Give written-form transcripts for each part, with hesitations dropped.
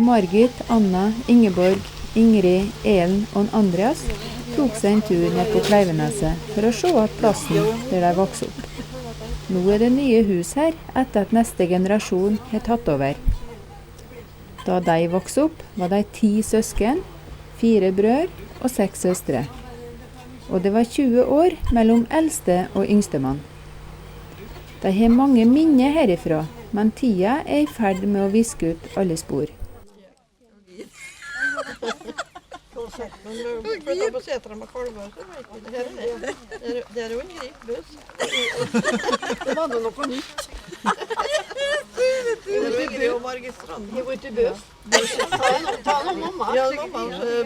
Margit, Anna, Ingeborg, Ingrid, Elen og Andreas tok seg en tur ned på Kleiveneset for å se at plassen der de vokste opp. Nå det nye hus her etter at neste generasjon har tatt over. Da de vokste opp var de 10 søsken, 4 brødre og 6 søstre. Og det var 20 år mellom eldste og yngste mann. De har mange minner herifra, men tida I ferd med å viske ut alle spor. Flytta på setra med kalver, så vet vi det her jo en gripbøs. Det var noe nytt. Det var Ingrid og Margit Strand. De var ute I bøs. Ta noe mamma. Ja, mamma,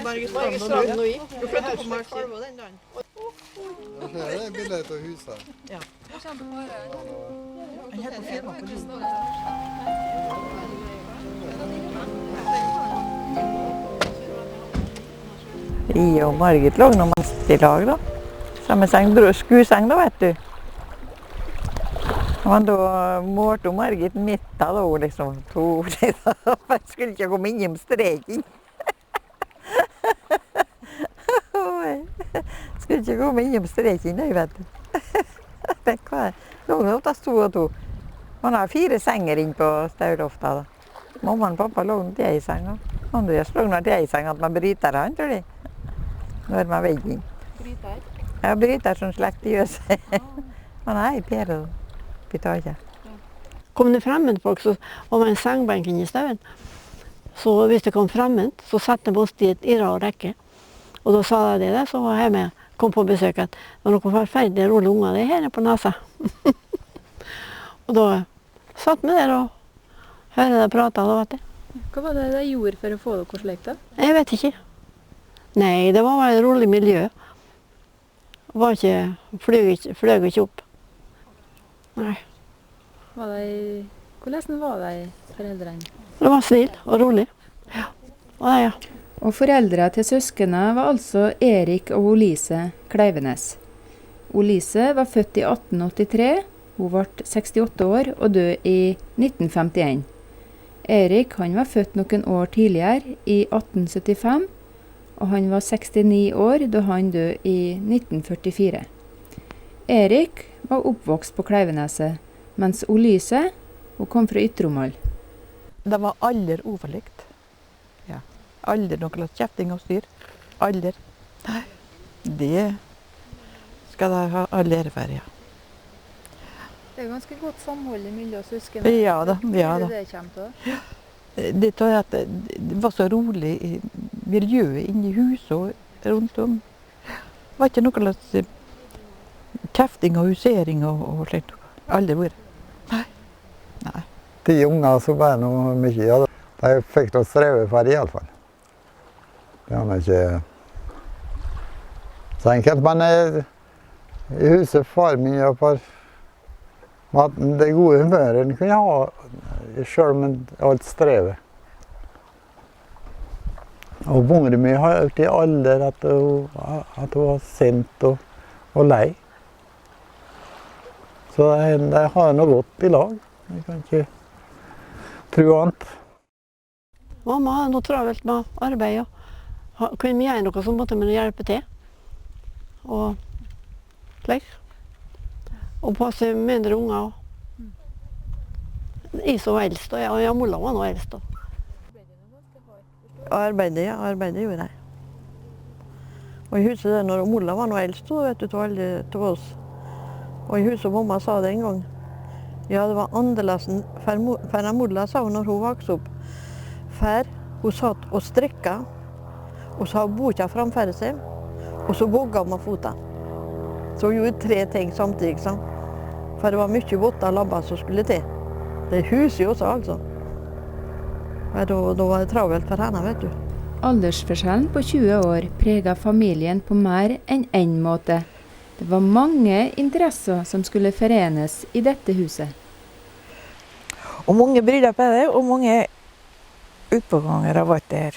Margit Strand og jeg. Du flyttet på meg kalver den dagen. Det bildet av huset. Ja. Jeg har på firma på listen. Jeg og Margit lå noe mest I lag da. Samme skueseng da, vet du. Og da målte Margit midt av da, liksom. Jeg skulle ikke komme inn I streken. Skulle ikke komme inn I streken, jeg vet du. Tenk hva lå noe da sto og to. Man har 4 senger inn på Staulofta da. Mamma og pappa lå noe til I senga. Andreas lå noe til I senga at man bryter han, tror jeg. Når man vegger. Bryter? Ja, bryter som slekt gjør seg. Han I Per og Pitaja. Kom det fremmedfolk, så var man en sengbenk I stauen. Så hvis det kom fremmed, så satte vi oss dit I rad rekke. Og da sa de det, så var jeg med, kom på besøk at det var noen forferdelige rolige unger det her på nesa. Og da satt vi der og hørte det prate, da vet jeg. Hva var det de gjorde for å få dere slik da? Jeg vet ikke. Nei, det var et rolig miljø. Var ikke, fløg ikke opp. Nei. Hvordan var de foreldrene? Det var snill og rolig. Ja. Og det, ja. Og foreldre til søskene var altså Erik og Olise Kleivenes. Olise var født I 1883, hun ble 68 år og døde I 1951. Erik han var født noen år tidligere I 1875, og han var 69 år da han døde I 1944. Erik var oppvokst på Kleiveneset, mens Olise hun kom fra Ytromald. Det var aldri overlikt. Ja. Aldri noe kjefting og styr. Aldri. Nei. Det skal de ha all ære for, ja. Det ganske godt samhold mellom søskene. Ja da, ja da. Det kommer til? Ja. Det tror jeg at det var så rolig I miljøet inne I huset og rundt om. Det var ikke noe slags kjefting og husering og slikt. Aldri vært. Nei. Nei. 10 unger så var det noe mye, ja. De fikk noe streve for I alle fall. Det var ikke så enkelt, men I huset far min og far maten, det gode humøret den kunne jeg ha selv med alt strevet. Og mor min har alltid alder at hun var sint og lei. Så de har noe godt I lag. Jeg kan ikke tro annet. Mamma hadde noe travelt med arbeid, og kunne vi gjøre noe så måtte vi hjelpe til. Og slik. Og passe mindre unger. Jeg så eldst, og jeg Molla var nå eldst. Arbeidet gjorde jeg. Og I huset der, når Molla var nå eldst, så vet du, til alle til oss. Og I huset mamma sa det en gang. Ja, det var annerledes for Molla, sa hun når hun vokste opp. For hun satt og strekket, og så hadde boka framfor seg, og så vågget med foten. Så hun gjorde 3 ting samtidig, sant? For det var mye votter labber som skulle til. Det huset jo også, altså. Da var det travelt for henne, vet du. Aldersforskjellen på 20 år preget familien på mer enn en måte. Det var mange interesser som skulle forenes I dette huset. Og mange bryllup det, og mange utpåganger har vært der.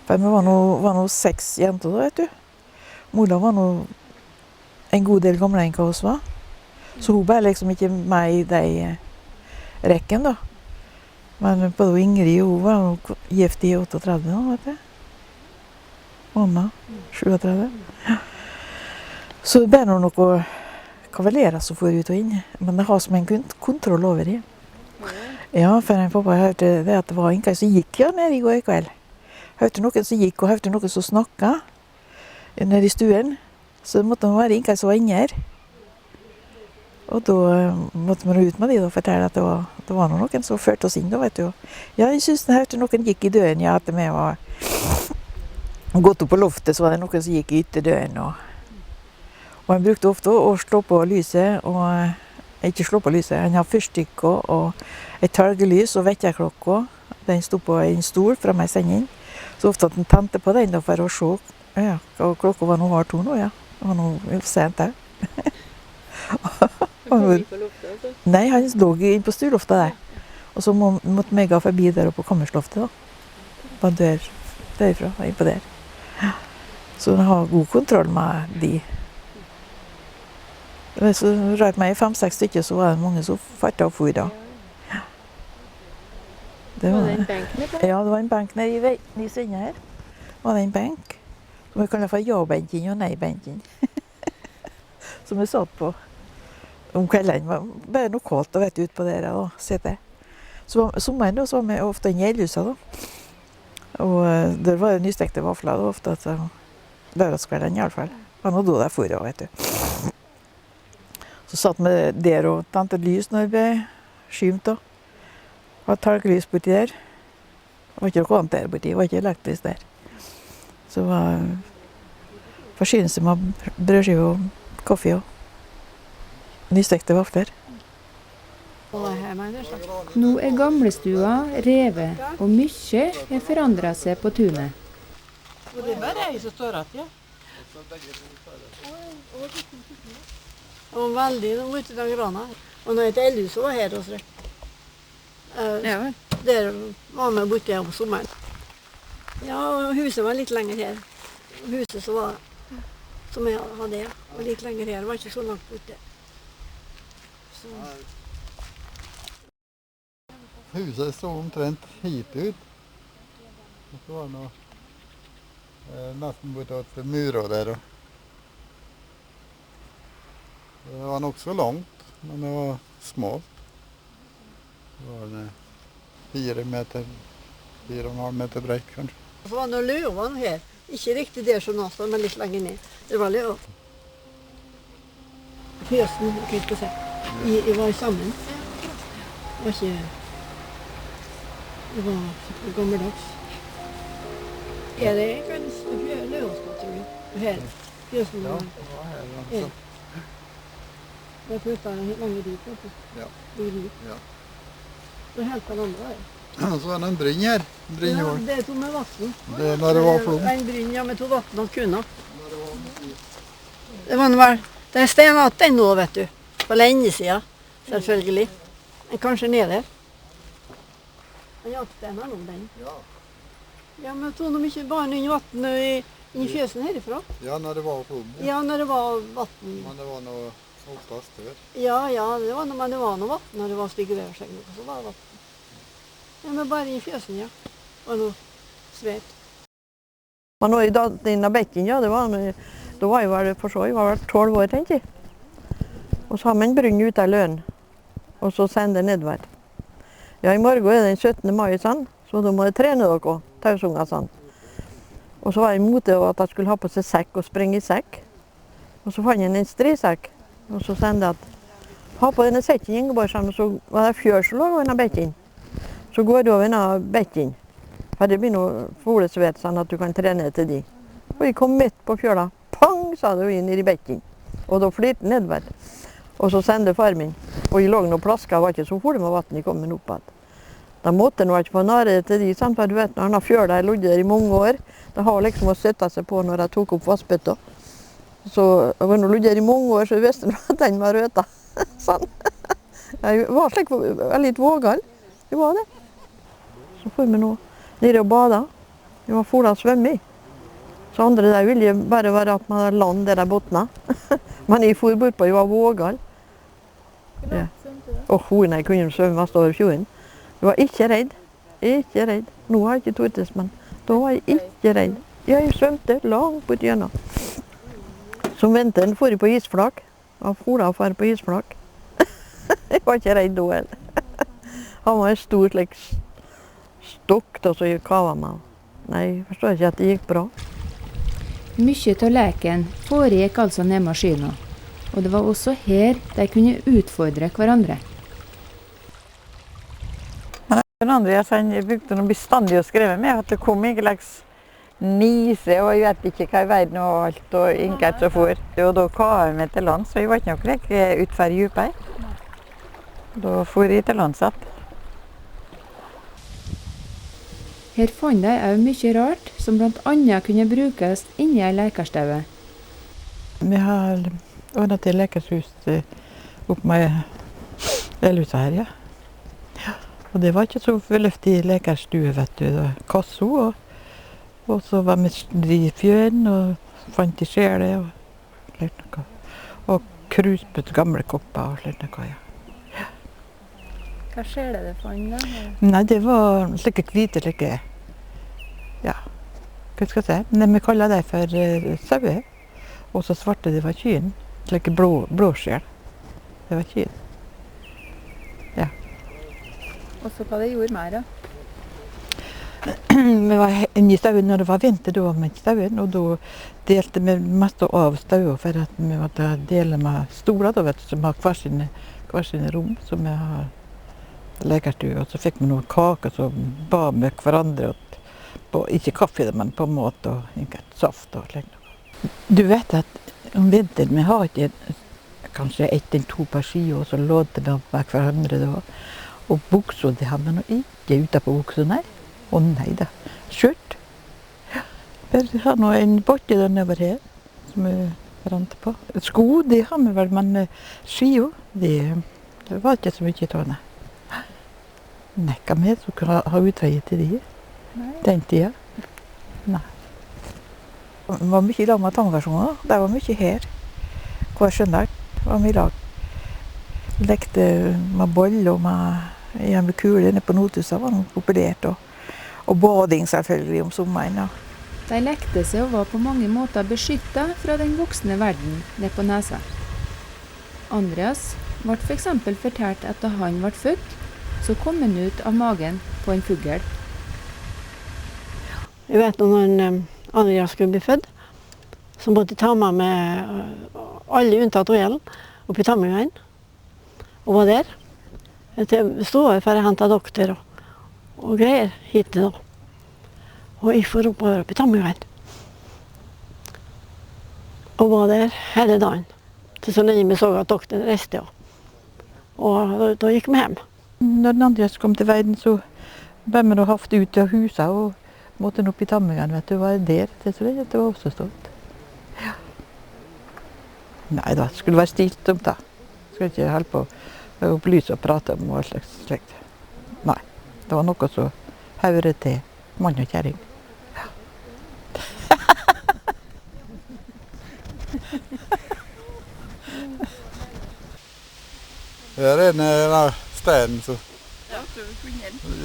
For vi var nå 6 jenter da, vet du. Molla var nå en god del gamle enn hva oss var. Så hun ble liksom ikke med I de rekken da. Men både Ingrid og hun var jo gift i 38 nå, vet du. Anna, 37. Ja. Så det ble noe kavalerer som får ut og inn. Men det har som en kontroll over det. Ja, for en pappa hørte det at det var en som gikk nede i går kveld. Hørte noen som gikk og hørte noen som snakket nede i stuen. Så det måtte være en som var inne her. Og da måtte man ut med de og fortelle at det var noen som førte oss inn da, vet du. Ja, jeg synes jeg hørte noen gikk i døren, ja, etter meg var gått opp på loftet, så var det noen som gikk i ytterdøren. Og han brukte ofte å slå på lyset, og ikke slå på lyset, han har fyrstikker og et talgelys og vekkerklokka. Den stod på en stol fremme i sengen. Så ofte at han tente på den da, for å se, ja, og klokka var noe 1:30 nå, ja. Det var noe sent der. Nei, han lå inn på stueloftet der. Og så måtte meg gå forbi der oppe på kammersloftet da. På en dør derifra, inn på der. Så han har god kontroll med de. Så rart meg i 5-6 stykker, så var det mange som fartet og for da. Det var en benk nede? Ja, det var en benk nede i siden her. Var det en benk. Som vi kaller for ja-benken og nei-benken. Som vi satt på. Om kvelden var det bare noe kaldt, vet du, ut på der og sitte. Så sommeren da, så var vi ofte inne i elhuset da. Og der var det nystekte vafler da, ofte, lørdagskvelden i alle fall. Det var noe da der for da, vet du. Så satt vi der og tente lys når vi skymt da. Det var talglys borti der. Det var ikke noe annet der borti, det var ikke elektrisk der. Så det var forsynelse med brødskive og kaffe og nystekte vafler. Nå er gamlestua revet, og mye har forandret seg på tunet. Det er bare jeg som står at, ja. Det var veldig ute i den grana. Og når jeg til Elhuset var her også. Der var vi borte her om sommeren. Ja, og huset var litt lenger her. Huset som jeg hadde her, var litt lenger her. Det var ikke så langt borte. Så. Huset så omtrent hit ut. Og så var det noe nesten bortåt murer der. Det var nok så langt, men det var smalt. Det var 4,5 meter breit, kanskje. Så var det noen løver her. Ikke riktig der som nå, men litt lenger ned. Det var løver. Fjøsen, kan jeg se. Vi var sammen. Det var ikke... Det var gammeldags. Er det ganske løverskap, tror jeg? Her. Fjøsen var her. Jeg flyttet langt dit, vet du. Ja. Ja. Det er helt på den andre her. Så var det en brynn her. Ja, det tog med vatten. Det er når det var flom. En brynn, ja, med to vatten og kuna. Det var vel... Det er stenet den nå, vet du. På lenge siden, selvfølgelig. Kanskje ned der. Men jeg stenet om den. Ja. Ja, men tog de ikke bare inn vatten i fjøsen herifra? Ja, når det var flom. Ja, når det var vatten. Men det var noe oppast der. Ja, det var noe vatten når det var stygge vær, så var det vatten. Ja, men bare i fjøsen, ja. Og noe svært. Men nå i denne bekken, ja, da var jeg vel for så, jeg var vel 12 år, tenkte jeg. Og så har vi en brunn ut av løn, og så sender det nedover. Ja, i morgen er det den 17. mai, sånn, så da må jeg trene dere, tausunger, sånn. Og så var jeg imot det at jeg skulle ha på seg sekk og springe i sekk. Og så fant jeg en strisekk, og så sendte jeg at ha på denne sekken, Ingeborg, sånn, og så var det fjør som lå over denne bekken. Så går du over denne bekken. For det blir noe folesvett, sånn at du kan trene til de. Og jeg kom midt på fjøla. Pang, sa det inn i bekken. Og da flyttet nedover. Og så sendte far min. Og jeg lå noen plasker, var ikke så fole med vatten jeg kom opp igjen. Da måtte jeg ikke få nare til de, sant? For du vet, når han har fjøla, jeg lodde der i mange år. Det har liksom å sette seg på når jeg tok opp vassbøtta. Så jeg var lodde der i mange år, så jeg visste at den var røta. Sånn. Jeg var slik litt vågal. Det var det. Så får vi nå nede og bada. Det var full av svømme i. Så andre der ville bare være at man hadde land der jeg botna. Men jeg for bort på, jeg var vågal. Ja. Og nei, jeg kunne svømme mest over fjorden. Du var ikke redd. Ikke redd. Nå har jeg ikke tortes, men da var jeg ikke redd. Jeg svømte langt bort gjennom. Som vinteren for jeg på isflak. Han for da for på isflak. Jeg var ikke redd da heller. Han var en stor slik stokk da, så jeg kava meg. Nei, jeg forstår ikke at det gikk bra. Mye av leken foregikk altså ned maskina, og det var også her de kunne utfordre hverandre. Den andre han brukte noe bestandig å skrive med, at det kom ikke slags nise, og jeg vet ikke hva i verden og alt, og inget så for. Og da kava jeg meg til lands, så jeg var ikke noe like utfor djupet. Da for jeg til lands igjen. Her fant de også mye rart, som blant annet kunne brukes inni ei lekerstue. Vi har ordnet til lekershus opp med Elhuset her, ja. Og det var ikke så fornuftig lekerstue, vet du. Det var kasso, og så var vi i fjøen, og fant i skjele, og slikt noe. Og kruspet gamle kopper, og slikt noe, ja. Hva skjele det fant da? Nei, det var slike hvite, slike, ja, hva skal jeg si? Nei, vi kaller det for saue, og så svarte det var kyen, slike blåskjel. Det var kyen. Ja. Og så hva det gjorde mer da? Vi var inne i stauen når det var vinter, da var vi ikke i stauen, og da delte vi mest av stauen for at vi måtte dele med stoler, da, vet du, som har hver sine rom, som vi har lekerstue, og så fikk vi noen kaker som ba med hverandre, ikke kaffe, men på mat og saft og slikt. Du vet at om vinteren, vi har ikke kanskje 1 eller 2 par ski, og så lånte vi med hverandre da. Og bukser, det har vi nå ikke ute på bukser, nei. Å nei da, skjørt. Vi har nå en botte der over her, som vi rente på. Sko, det har vi vel, men ski jo, det var ikke så mye av det. Nekka med, så kunne ha utveie til de. Den tida. Nei. Det var mye lag med tangversjoner. Det var mye her. Hver søndag var vi i lag. Lekte med boll og med kule nede på Nothuset var noe populært. Og bading selvfølgelig om sommeren. Ja. De lekte seg og var på mange måter beskyttet fra den voksne verden ned på nesa. Andreas ble for eksempel fortalt at da han ble født, så kom han ut av magen på en fugl. Jeg vet når Andreas skulle bli født, så måtte jeg ta med alle unntatt Royalen opp i Tammerveien, og var der. Jeg stod for å hente doktor og greier hit til da. Og jeg får opp i Tammerveien. Og var der hele dagen, til så lenge vi så at doktoren reiste. Og da gikk vi hjem. Når Andreas kom til verden, så ble vi haft ut av huset og måtte opp i Tammerveien, vet du, var der. Det var også stort. Ja. Nei, det skulle være stilt om det. Skulle ikke holde på å opplyse og prate om hva slags slikt. Nei, det var noe som hører til mann og kjæring. Ja. Her er en stein, så...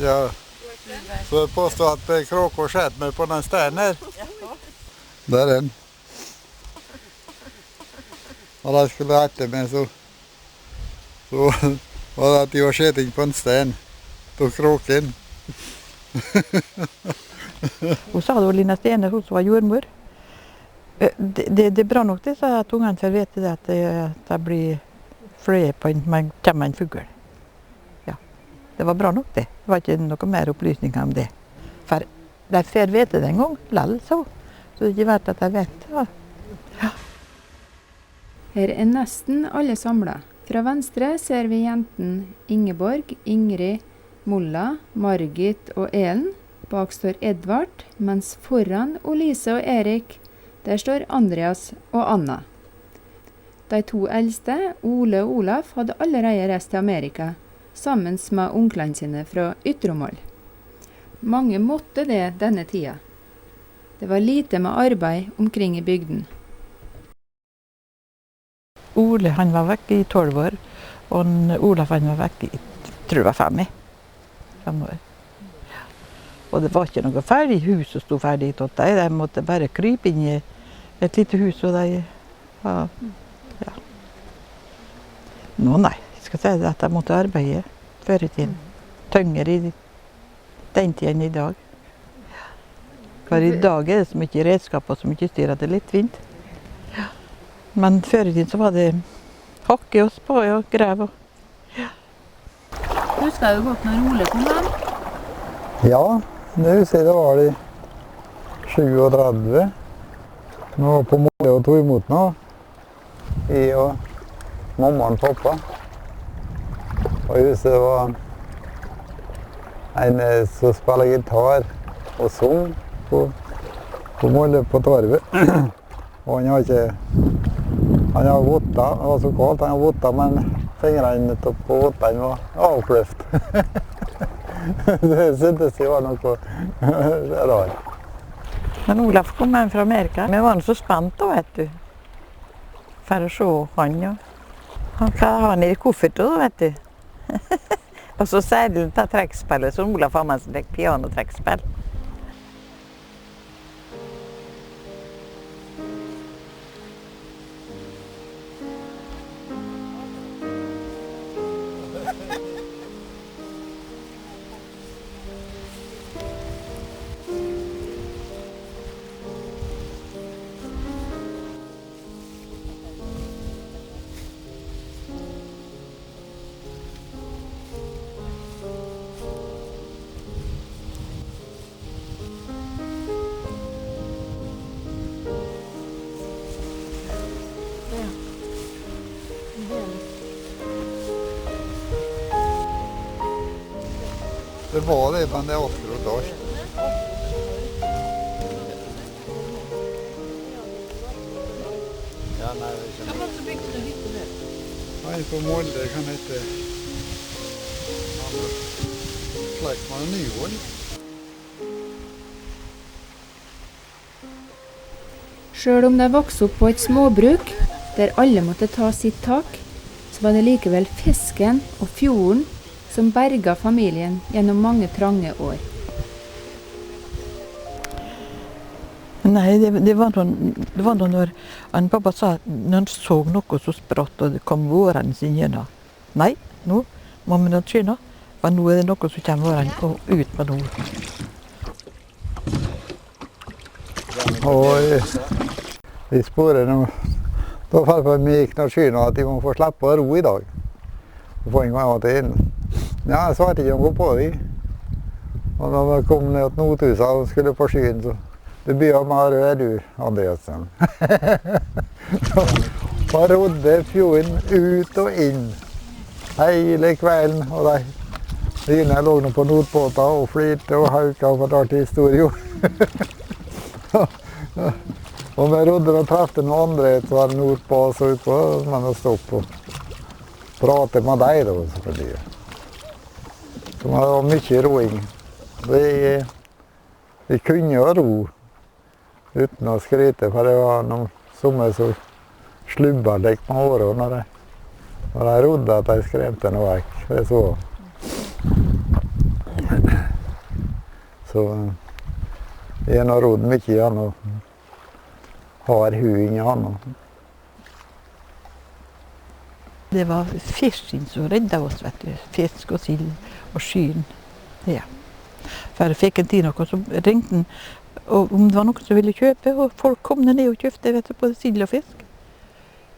Ja, så jeg påstår at kråka skjøt meg på den steinen her. Der er den. Og da skulle jeg etter meg, så var det at de var skjøting på en stein på kråken. Hun sa det var Lina Stene, hun som var jordmor. Det er bra nok det, så at ungene får vite det, at det blir fløye på en, kommer en fugl. Det var bra nok det. Det var ikke noe mer opplysninger om det. For de får vite det en gang, lell så. Så det er ikke verdt at de vet. Ja. Her er nesten alle samlet. Fra venstre ser vi jentene Ingeborg, Ingrid, Molla, Margit og Elen. Bak står Edvard, mens foran Olise og Erik, der står Andreas og Anna. De 2 eldste, Ole og Olaf, hadde allerede reist til Amerika, sammen med onklene sine fra Ytteromald. Mange måtte det denne tida. Det var lite med arbeid omkring i bygden. Ole han var vekk i 12 år, og Olaf han var vekk i, tror jeg var 5. fremover. Og det var ikke noe ferdig hus som stod ferdig til deg. De måtte bare krype inn i et lite hus, og de var, ja. Nå nei, jeg skal si at de måtte arbeide før i tiden. Tyngre i den tiden i dag. For i dag er det så mye redskaper som ikke styrer det litt fint. Men før i tiden så var det hakke og spa og grev. Husker du godt når Ole kom hjem? Ja, det husker jeg det var i 37. Nå var på måte og tog imot nå. Jeg og mamma og pappa. Og jeg husker det var en som spiller gitar og sang på målet på torvet. Og han har ikke... Han har votta, det var så kaldt, han har votta, men fingrene på vottaen var avkløft. Det syntes jeg var noe rart. Men Olaf kom hjem fra Amerika. Vi var så spent da, vet du. For å se han, ja. Han har han i kofferten da, vet du. Og så særlig ta trekkspillet som Olaf har med seg pianotrekkspill. Det var det, men det er akkurat da. Ja, nei, det er ikke. Så bygde du hytte der. Nei, på Molde kan det hete Slektmann og Nyvold. Selv om de vokste opp på et småbruk, der alle måtte ta sitt tak, så var det likevel fisken og fjorden som berga familien gjennom mange trange år. Nei, det var når pappa sa at når han så noe så spratt og det kom våren sin gjennom. Nei, nå må vi nå skynde, for nå er det noe som kommer våren og ut med noe. Og i sporet nå, da falt vi gikk når skynda at de må få slippe å ro i dag. Og få en gang til inn. Ja, jeg svarte ikke om å gå på dem. Og når vi kom ned til Nordhuset og skulle på skyen, så det blir med rød, du, Andreasen. Så rodde fjorden ut og inn hele kvelden. Og de lå nå på notbåter og flirte og hauka og fortalte historier. Og vi rodde og trefte noen andre som var nordpå og så ut på, men å stoppe og prate med deg da, selvfølgelig. Så det var mye roing. Vi kunne jo ro uten å skryte, for det var noen sommer som slubber deg med håret når de rodde at de skremte noe vekk. Det så. Så jeg har rodd mye igjen og har huing igjen. Det var fisken som redda oss, vet du. Fisk og sild og skyen. Ja. For jeg fikk en tid noe, så ringte han, og om det var noe som ville kjøpe, og folk kom ned og kjøpte, vet du, både sild og fisk.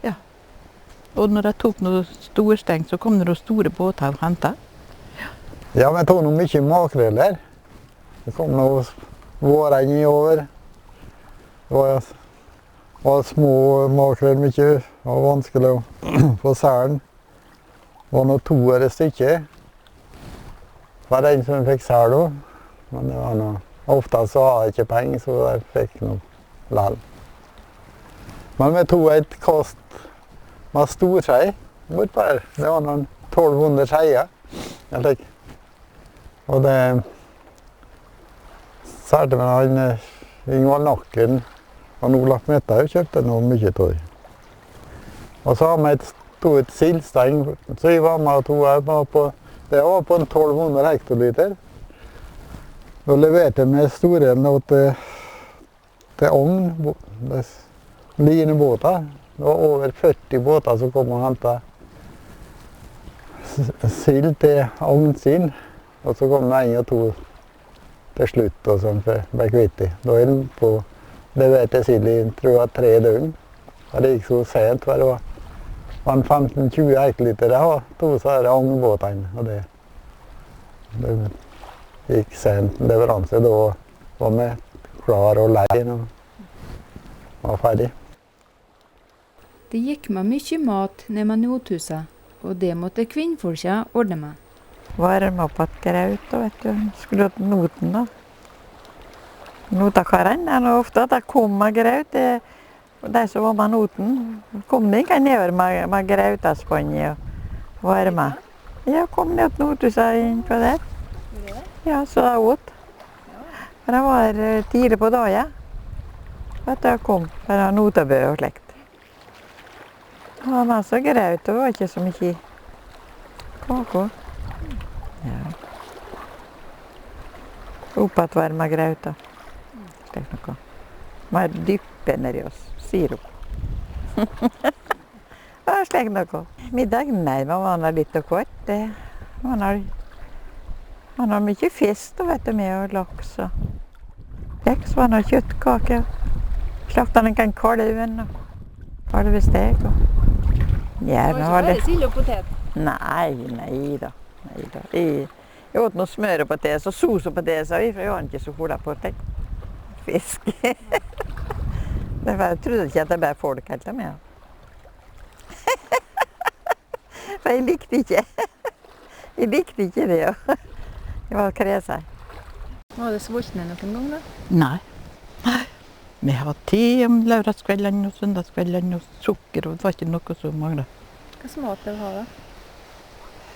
Ja. Og når de tok noe storstengt, så kom det noen store båter og hentet. Ja, men jeg tok noe mye makreller. Det kom noe våren i over. Det var små makrell mye, det var vanskelig å få særen. Det var noe 2 øre stykket. Det var den som fikk sær da, men det var noe. Ofte så hadde jeg ikke penger, så jeg fikk noe lall. Men vi tog et kast med storskei bortpå her. Det var noen 1200 skeier. Og det særte med han Ingvald Nakken og Olaf Metta kjøpte noe mye tøy. Og så har vi et stort sildsteng, så jeg var med og tog her på Det var på en 1200 hektoliter. Da leverte vi storelen til ogn, linebåter. Det var over 40 båter som kom og hentet sild til ognsild. Og så kom det 1 og 2 til slutt, og sånn, for jeg ble kvitt det. Da er den på leverte sild i, tror jeg, 3 døgn. Og det gikk så sent, for det var 15-20 hektoliter. Det var 2 sånne ognbåtene, og det gikk sent leveranse. Da var vi klar og lei og var ferdig. Det gikk med mye mat ned med Nothuset, og det måtte kvinnfolka ordne med. Varme opp et graut, da, vet du. Skulle til Noten, da. Notakaren er nå ofte at det kom med graut. De som var med Noten, kom det ikke nedover med grautaspannet og varme. Ja, kom ned til Nothuset inn på der. Ja, så det åt. For det var tidlig på dagen. Vet du, jeg kom fra Notabø og slekt. Det var masse graut, det var ikke så mye kake. Ja. Oppåt varme graut, da. Slik noe. Mer dyppe nedi oss. Sirup. Det var slik noe. Middag, nei, man var litt og kort. Man har mye fisk, da, vet du, med og laks og leks, var noe kjøttkake. Slakta en kalven og kalvestek. Ja, men var det sild og potet? Nei da. Jeg åt noe smør og potet, og sos og potet, for jeg har ikke så full av potet. Fisk. Jeg trodde ikke at det bare folk helt av meg. For jeg likte ikke. Jeg likte ikke det. Jeg var kresen. Var det sultne noen gang, da? Nei. Vi hadde te om lørdagskveldene og søndagskveldene og sukker, og det var ikke noe som manglet. Hva smak det var da?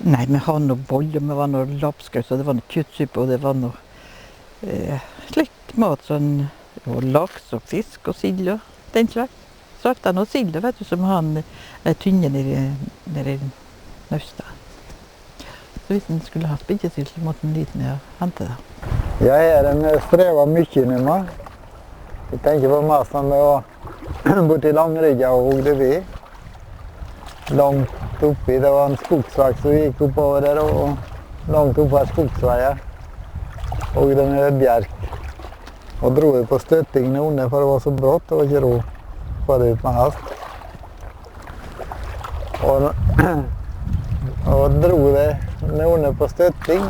Nei, vi hadde noe boller, vi var noe lapskaus, og det var noe kjøttsuppe, og det var noe slik mat, sånn, og laks og fisk og sild og den slags. Sakta noe sild, vet du, som han tynne nede i Naustad. Så hvis en skulle ha spikkesild, så måtte en liten hente det. Jeg strever mye nå med. Jeg tenker på mest når vi var borte i Langrygga og hogde ved. Langt oppi, det var en skogsvei som gikk oppover der, og langt oppe av skogsveien hogde med bjerk. Og dro det på støttingene under, for det var så brått, det var ikke råd for det ut med hest. Og dro det under på støtting,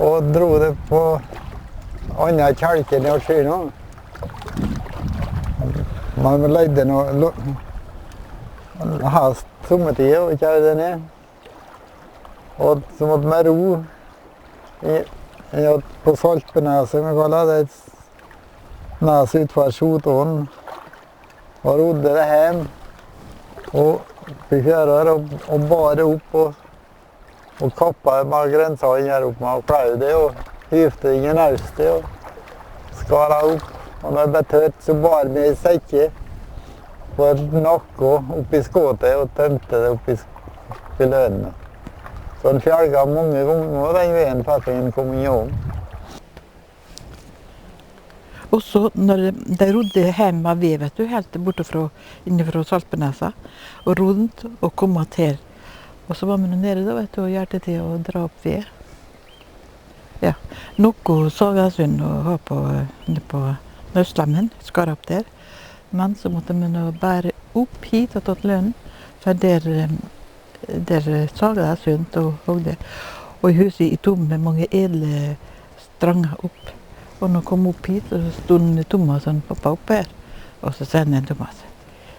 og dro det på andre kjelken i skyene. Man leide noe hest sommertid og kjørte det ned. Og så måtte vi ro på Salpeneset, vi kaller det et nes utfor Sotåen. Og rodde det hjem og i fjører og bar det opp og kappet med grensene her opp med og pløyde det og hyvte ingen naustet og skar opp. Og når det ble tørt, så bar vi i sekke på nakke opp i skåtet og tømte det opp i lønene. Så den fjelga mange ganger den veien for at den kom innom. Og så når de rodde hjem av ved, vet du, helt borte innenfra Salpeneset, og rodde og kom til. Og så var vi nede da, vet du, og hjertet til å dra opp ved. Ja, noe Sagasund og ha på Nøstlemmen, skar opp der. Men så måtte vi nå bære opp hit og tatt lønnen, for der Sagasund og hogde. Og i huset i Tom med mange edle stranger opp. Og når jeg kom opp hit, så stod Thomas og pappa oppe her. Og så sa Thomas,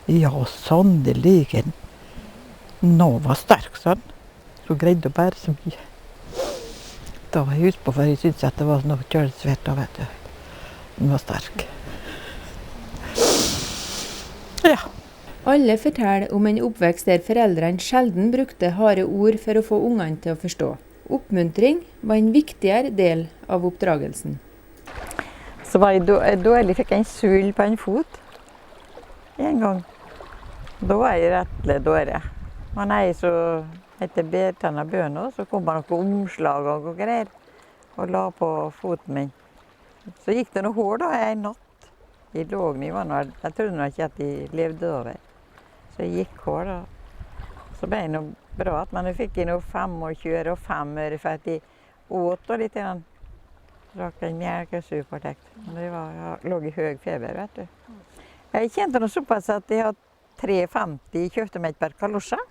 ja, sannelig, nå var sterk, sånn. Så greide å bære så mye. Da var jeg husk på, for jeg syntes at det var noe kjølesvært da, vet du. Den var sterk. Ja. Alle forteller om en oppvekst der foreldrene sjelden brukte harde ord for å få ungene til å forstå. Oppmuntring var en viktigere del av oppdragelsen. Så var jeg dårlig, fikk jeg en sul på en fot en gang. Da var jeg rettelig dårlig. Man ei som heter Betana Bøno, så kom han noen omslag og greier, og la på foten min. Så gikk det noe hår da, en natt. I låg ni var noe, jeg trodde nok ikke at de levde over. Så jeg gikk hår da. Så ble det noe bra, men jeg fikk noe 25 og 5 øre for at de åt og litt grann. Drakk en melkesupertekt. Det var, jeg lå i høy feber, vet du. Jeg kjente noe såpass at jeg hadde 3,50 kjøpte meg et par kalosjer.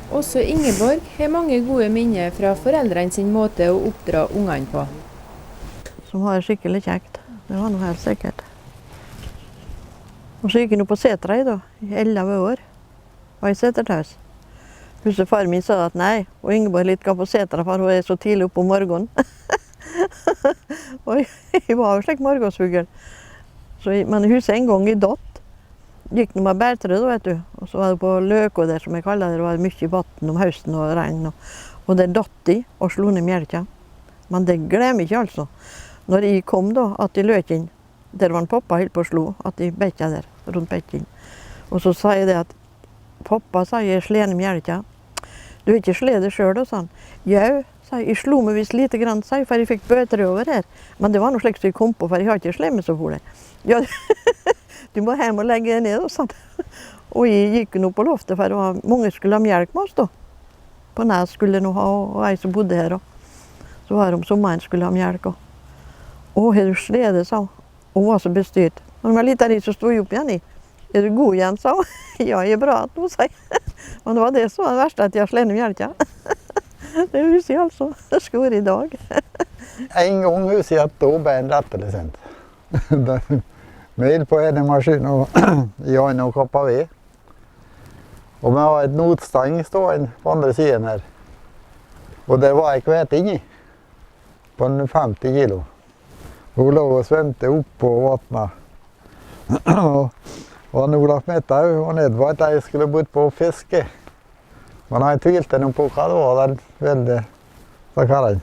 Også Ingeborg har mange gode minner fra foreldrene sin måte å oppdra ungene på. Som har det skikkelig kjekt. Det var noe helt sikkert. Og så gikk jeg nå på Setra da, i 11 år. Var i Setertaus. Huset far min sa at nei, og Ingeborg litt på Setra, for hun er så tidlig oppe om morgenen. Og jeg var jo slik morgensfugl. Men huset en gang i Dott gikk det med bærtrø, vet du. Og så var det på Løkå der, som jeg kaller det, det var mye vann om høsten og regn. Og det datt de og slo ned mjelka. Men det glemmer jeg ikke altså. Når jeg kom da, at i Løken, der var en pappa helt på å slå, at de bekka der, rundt bekken. Og så sa jeg det at, pappa sa jeg slår ned mjelka. Du har ikke slått det selv da, sa han. Jau, sa jeg slo meg visst lite grann, sa jeg, for jeg fikk bøter over her. Men det var noe slik som jeg kom på, for jeg har ikke slått meg så fort. Ja, du må hjem og legge det ned, sa han. Og jeg gikk nå på loftet, for det var mange skulle ha mjelk med oss da. På Næs skulle nå ha, og jeg som bodde her da. Så var det om sommeren skulle ha mjelk. Å, har du slått det, sa hun. Hun var så bestyrt. Men det var litt av de som stod opp igjen i. Er du god igjen, sa hun. Ja, jeg er bra, nå, sa jeg. Men det var det som var det verste, at jeg slått ned mjelka. Det husker jeg altså. Det skulle i dag. En gang husker jeg at da ble en rettelig sendt. Med på en maskin og Jan og kappa ved. Og vi har et notstang stående på andre siden her. Og det var ei kvete inni. På 50 kilo. Hun lå og svømte opp på vannet. Og Olaf Mettau og Edvard, de skulle bort på å fiske. Men han tvilte noe på hva det var der veldig, sa karen.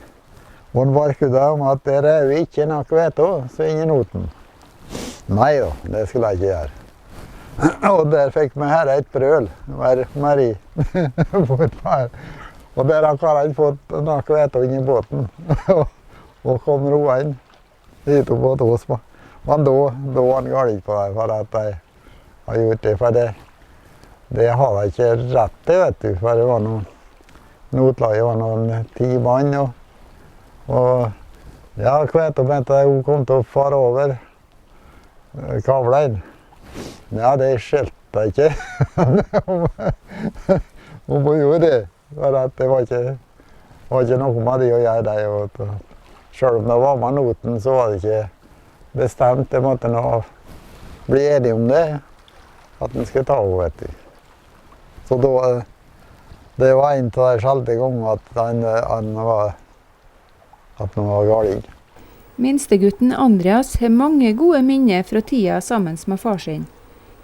Og han varket om at det er jo ikke noe kvete, så ingen noten. Nei da, det skulle jeg ikke gjøre. Og der fikk vi her et brøl, Marie. Og der har karen fått noe kvete inn i båten. Og kom roen hit opp til oss. Men da var han galt på det, for at jeg har gjort det. For det har jeg ikke rett til, vet du. For det var noen notlag, det var noen 10 mann. Og ja, kvete mente hun kom til å fare over kavlen. Ja, det skjelte jeg ikke. Hun gjorde det. For at det var ikke noe med det å gjøre det. Selv om det var med noten, så var det ikke bestemt. Det måtte nå bli enig om det. At den skulle ta over, vet du. Så da, det var en av de sjeldne gangene at han var galt. Minstegutten Andreas har mange gode minner fra tida sammen med far sin.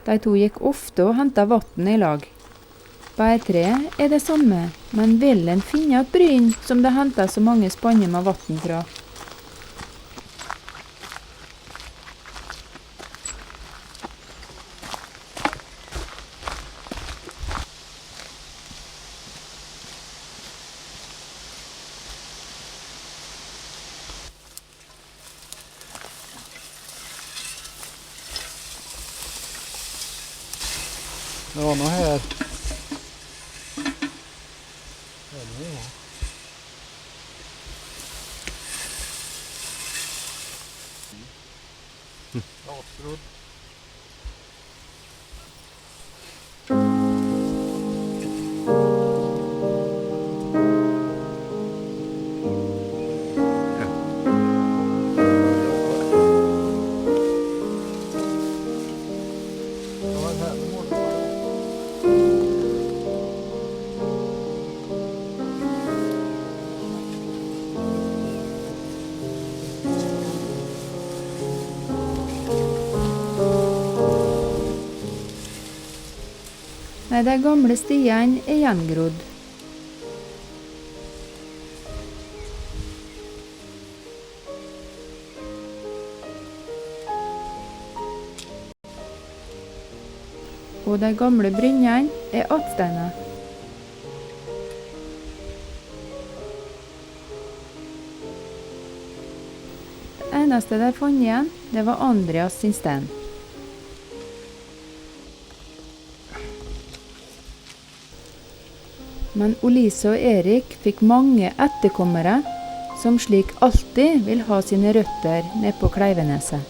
De to gikk ofte og hentet vann i lag. Bærtreet er det samme, men vil en finne et bryn som det hentet så mange spanner med vann fra. Det var noe her. Nei, de gamle stiene er gjengrodd. Og de gamle brynnene er atsteiner. Det eneste de fant igjen, det var Andreas sin stein. Men Olise og Erik fikk mange etterkommere, som slik alltid vil ha sine røtter ned på Kleiveneset.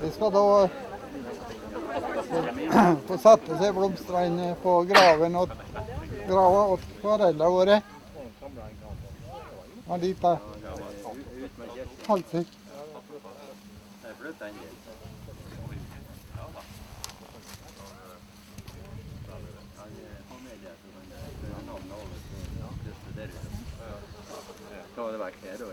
Vi skal da få sette seg blomstrene på graven og grava åt foreldrene våre. Og dit er Halsik. Ta det vekk her, da.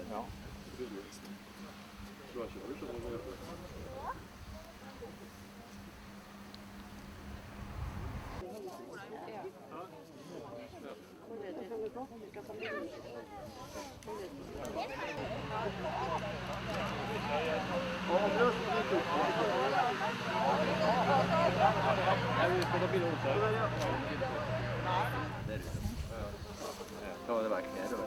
Ta det vekk her, da.